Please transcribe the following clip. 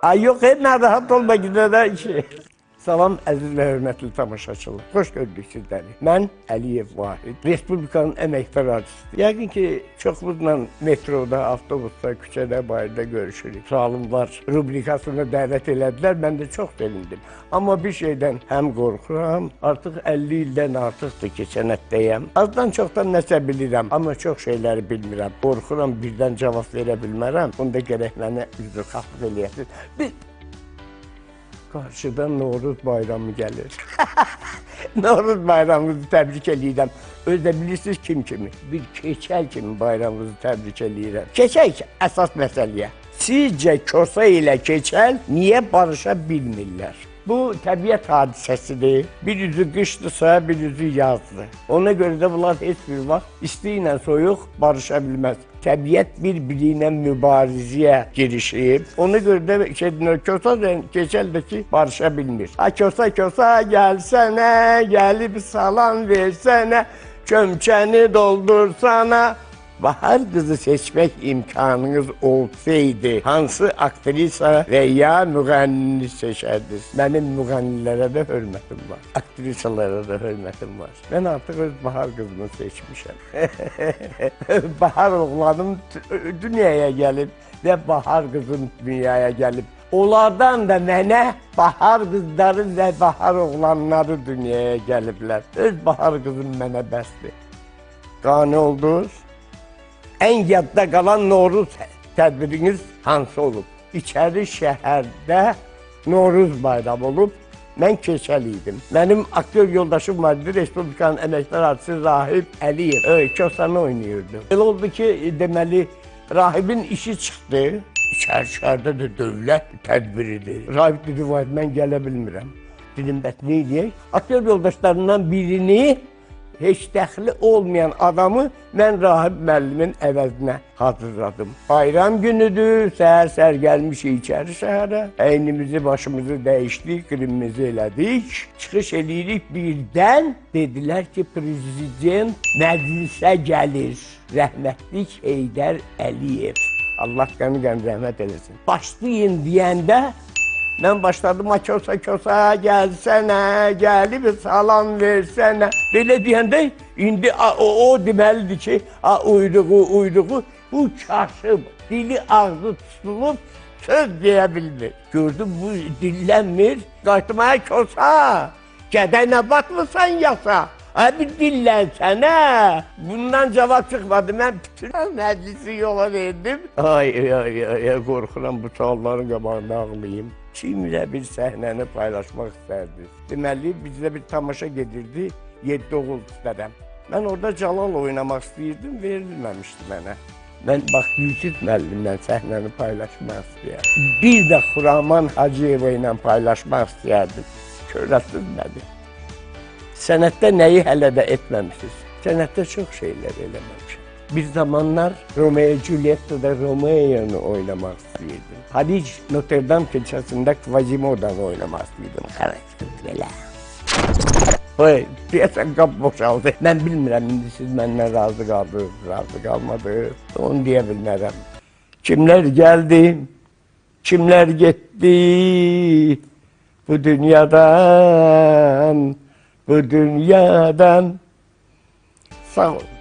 Ay yok, narahat olma, gider işi. Salam əziz və hörmətli tamaşaçılar. Xoş gördük sizləri. Mən Əliyev Vahid, Respublikanın əməkdar artisti. Yəqin ki, çoxumuzla metroda, avtobusda, küçədə, bayırda görüşürük. Sualım var, rubrikasına dəvət elədilər, mən də çox sevindim. Amma bir şeydən həm qorxuram, artıq 50 ildən artıqdır ki, sənətdəyəm. Azdan çoxdan nəsə bilirəm, amma çox şeyləri bilmirəm. Qorxuram, birdən cavab verə bilmərəm. Bunda gərək mənə üzrxahlıq eləyəsiniz. Qarşıdan Novruz bayramı gəlir. Novruz bayramımızı təbrik eləyirəm. Özdə bilirsiniz kim kimi? Bir keçəl kimi bayramımızı təbrik eləyirəm. Keçək əsas məsələyə. Sizcə Kosa ilə keçəl niyə barışa bilmirlər? Bu təbiət hadisəsidir. Bir üzü qışdırsa, bir üzü yazdır. Ona görə də bunlar heç bir vaxt isti ilə soyuq barışa bilməz. Təbiət bir-biri ilə mübarizəyə girişib. Ona görə də Kosa keçəldəki barışa bilmir. Kosa gəlsənə, gəlib salam versənə, kömçəni doldursana. Bahar qızı seçmək imkanınız olsaydı, hansı aktrisa və ya müğənnini seçərdiniz? Mənim müğənnilərə də hörmətim var, aktrisalara da hörmətim var. Mən artıq öz Bahar qızını seçmişəm. Bahar oğlanım dünyaya gəlib və Bahar qızım dünyaya gəlib. Onlardan da mənə Bahar qızları və Bahar oğlanları dünyaya gəliblər. Öz Bahar qızım mənə bəsdir. Qane oldunuz. Ən yadda qalan Novruz tədbiriniz hansı olub? İçəri şəhərdə Novruz bayramı olub, mən keçəl idim. Mənim aktyor yoldaşım vardı, Respublikanın əməkdar artisti Rahib Əliyev. Kosanı oynayırdı. Elə oldu ki, deməli, Rahibin işi çıxdı. İçəri-şəhərdə də dövlət tədbiridir. Rahib dedi, var, mən gələ bilmirəm. Dedim, bəs nə edəyək? Aktyor yoldaşlarından birini, heç dəxli olmayan adamı mən Rahib müəllimin əvəzinə hazırladım. Bayram günüdür, səhər-səhər gəlmişik içəri şəhərə. Əynimizi, başımızı dəyişdik, qrimimizi elədik. Çıxış eləyirik, birdən dedilər ki, prezident məclisə gəlir. Rəhmətlik Heydər Əliyev. Allah qəni-qəni rəhmət eləsin. Başlayın deyəndə, mən başladım, Kosa gəlsənə, gəlib salam versənə. Belə deyəndə, indi o deməlidir ki, uyduğu, bu çaşıb, dili ağzı tutulub, söz deyə bilmir. Gördüm, bu dillənmir, qayıtmaya Kosa, gədə nə batmısan yasa? Bir dillənsənə. Bundan cavab çıxmadı, mən bütün məclisi yola verdim. Ay, qorxuram bu sualların qabağında ağlayayım. Kimlə bir səhnəni paylaşmaq istərdiniz? Deməli, bizdə bir tamaşa gedirdi, 7 oğul istərəm. Mən orada Calal oynamaq istəyirdim, verilməmişdi mənə. Mən bax, Yusif müəllimlə səhnəni paylaşmaq istəyərdim. Bir də Xuraman Hacıyeva ilə paylaşmaq istəyərdim. Körəsiz nədir? Sənətdə nəyi hələ də etməmişsiniz? Sənətdə çox şeylər eləməmişim. Bir zamanlar Romeo Juliet'də Romeo'nu oynamaq istəyirdim. Haliç Notre Dame keçəsində Quasimodo'nu oynamaq istəyirdim. Xərəkət belə. Oy, deyəsən qap boşaldı. Mən bilmirəm, indi siz məndən razı qaldınız, razı qalmadınız. Onu deyə bilmərəm. Kimlər gəldi, kimlər getdi bu dünyadan, bu dünyadan. Sağ olun.